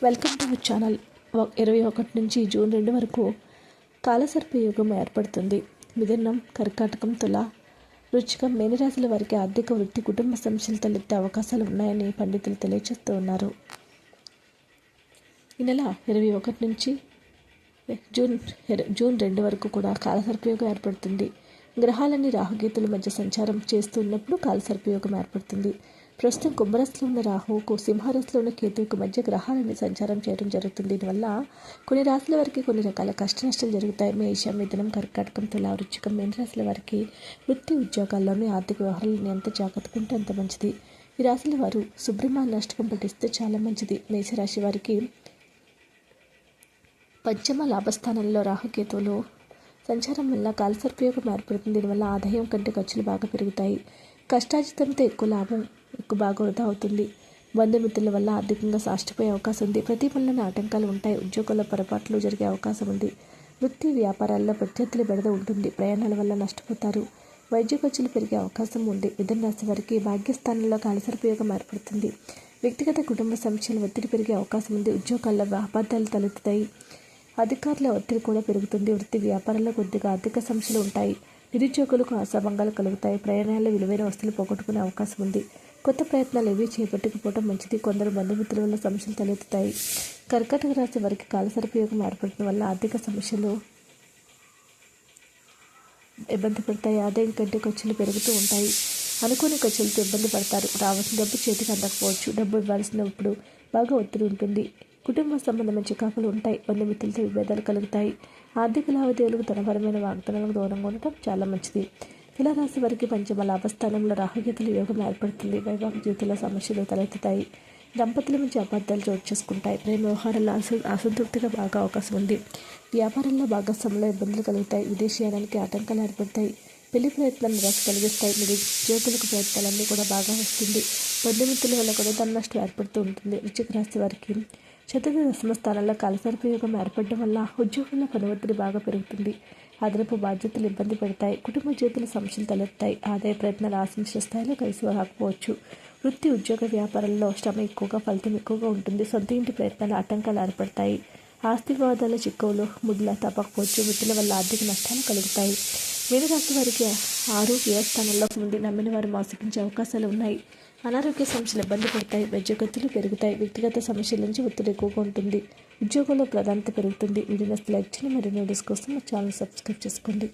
Welcome to our channel. 21 నుంచి June 2 వరకు కాలసర్పయోగం ఏర్పడుతుంది. మిథునం, కర్కాటకం, తుల, వృశ్చికం, మేనరాశుల వారికి ఆర్థిక, వృత్తి, కుటుంబ సమస్యలు తలెత్తే అవకాశాలు ఉన్నాయని పండితులు తెలియజేస్తూ ఉన్నారు. ఈ నెల 21 నుంచి జూన్ 2 వరకు కూడా కాలసర్పయోగం ఏర్పడుతుంది. గ్రహాలన్నీ రాహుకేతుల మధ్య సంచారం చేస్తున్నప్పుడు కాలసర్పయోగం ఏర్పడుతుంది. ప్రస్తుతం కుంభరాశిలో ఉన్న రాహువుకు, సింహరాశిలో ఉన్న కేతువుకు మధ్య గ్రహాలన్నీ సంచారం చేయడం జరుగుతుంది. దీనివల్ల కొన్ని రాశుల వారికి కొన్ని రకాల కష్ట నష్టాలు జరుగుతాయి. మేషం, మిథునం, కర్కాటకం, తుల, వృశ్చికం, మీన రాశుల వారికి వృత్తి, ఉద్యోగాల్లోని ఆర్థిక వ్యవహారాలను ఎంత జాగ్రత్తగా ఉంటే అంత మంచిది. ఈ రాశుల వారు సుబ్రహ్మణ్య అష్టకం పఠిస్తే చాలా మంచిది. మేషరాశి వారికి పంచమ లాభస్థానంలో రాహుకేతువులు సంచారం వల్ల కాలసర్పయోగం ఏర్పడుతుంది. దీనివల్ల ఆదాయం కంటే ఖర్చులు బాగా పెరుగుతాయి. కష్టార్జితంతో ఎక్కువ లాభం బాగా వృధా అవుతుంది. బంధుమిత్రుల వల్ల ఆర్థికంగా సాష్టిపోయే అవకాశం ఉంది. ప్రతి పనులను ఆటంకాలు ఉంటాయి. ఉద్యోగాల్లో పొరపాట్లు జరిగే అవకాశం ఉంది. వృత్తి, వ్యాపారాల్లో ప్రత్యర్థుల బెడద ఉంటుంది. ప్రయాణాల వల్ల నష్టపోతారు. వైద్య ఖర్చులు పెరిగే అవకాశం ఉంది. మిథున రాశి వారికి భాగ్యస్థానంలో కాలసర్పయోగం ఏర్పడుతుంది. వ్యక్తిగత కుటుంబ సమస్యలు ఒత్తిడి పెరిగే అవకాశం ఉంది. ఉద్యోగాల్లో అపార్థాలు తలెత్తుతాయి. అధికారుల ఒత్తిడి కూడా పెరుగుతుంది. వృత్తి, వ్యాపారాల్లో కొద్దిగా ఆర్థిక సమస్యలు ఉంటాయి. నిరుద్యోగులకు ఆశాభంగాలు కలుగుతాయి. ప్రయాణాల్లో విలువైన వస్తువులు పోగొట్టుకునే అవకాశం ఉంది. కొత్త ప్రయత్నాలు ఏవీ చేపట్టకపోవడం మంచిది. కొందరు బంధుమిత్రుల వల్ల సమస్యలు తలెత్తుతాయి. కర్కాటక రాశి వారికి కాలసర్పయోగం ఏర్పడటం వల్ల ఆర్థిక సమస్యలు ఇబ్బంది పడతాయి. ఆదాయం కంటే ఖర్చులు పెరుగుతూ ఉంటాయి. అనుకోని ఖర్చులతో ఇబ్బంది పడతారు. రావాల్సిన డబ్బు చేతికి అందకపోవచ్చు. డబ్బు ఇవ్వాల్సినప్పుడు బాగా ఒత్తిడి ఉంటుంది. కుటుంబ సంబంధమైన చికాకులు ఉంటాయి. బంధుమిత్రులతో విభేదాలు కలుగుతాయి. ఆర్థిక లావాదేవీలకు ధనపరమైన వాగ్దానాలకు దూరంగా ఉండటం చాలా మంచిది. తులారాశి వారికి పంచమ లాభస్థానంలో రాహుకేతుల యోగం ఏర్పడుతుంది. వైవాహిక జీవితంలో సమస్యలు తలెత్తుతాయి. దంపతుల మధ్య అపార్థాలు చోటు చేసుకుంటాయి. ప్రేమ వ్యవహారాల్లో అసంతృప్తిగా బాగా అవకాశం ఉంది. వ్యాపారంలో భాగస్వామ్యంలో ఇబ్బందులు కలుగుతాయి. విదేశీయానానికి ఆటంకాలు ఏర్పడతాయి. పెళ్లి ప్రయత్నాలు నిరాశ కలిగిస్తాయి. నిరుద్యోగులకు ప్రయత్నాలన్నీ కూడా బాగా వస్తుంది. బంధుమిత్రుల వల్ల కూడా ధన నష్టం ఏర్పడుతూ ఉంటుంది. వృశ్చిక రాశి వారికి చతుర్థ దశమ స్థానంలో కాలసర్పయోగం ఏర్పడడం వల్ల ఉద్యోగుల పని ఒత్తిడి బాగా పెరుగుతుంది. అదనపు బాధ్యతలు ఇబ్బంది పెడతాయి. కుటుంబ జీవితంలో సమస్యలు తలెత్తాయి. ఆదాయ ప్రయత్నాలు ఆశించిన స్థాయిలో కలిసి రాకపోవచ్చు. వృత్తి, ఉద్యోగ, వ్యాపారంలో శ్రమ ఎక్కువగా, ఫలితం ఎక్కువగా ఉంటుంది. సొంత ఇంటి ప్రయత్నాలు ఆటంకాలు ఏర్పడతాయి. ఆస్తి వివాదాల చిక్కులు ముద్దులా తప్పకపోవచ్చు. వృత్తుల వల్ల ఆర్థిక నష్టాలు కలుగుతాయి. మీనరాశి వారికి 6 స్థానంలో నుండి నమ్మిన వారు మోసగించే అవకాశాలు ఉన్నాయి. అనారోగ్య సమస్యలు ఇబ్బంది పడతాయి. వైద్య ఖర్చులు పెరుగుతాయి. వ్యక్తిగత సమస్యల నుంచి ఒత్తిడి ఎక్కువగా ఉంటుంది. ఉద్యోగంలో ప్రాధాన్యత పెరుగుతుంది. వీడియోని లైక్ చేయండి. మరిన్ని వీడియోస్ కోసం మా ఛానల్ సబ్స్క్రైబ్ చేసుకోండి.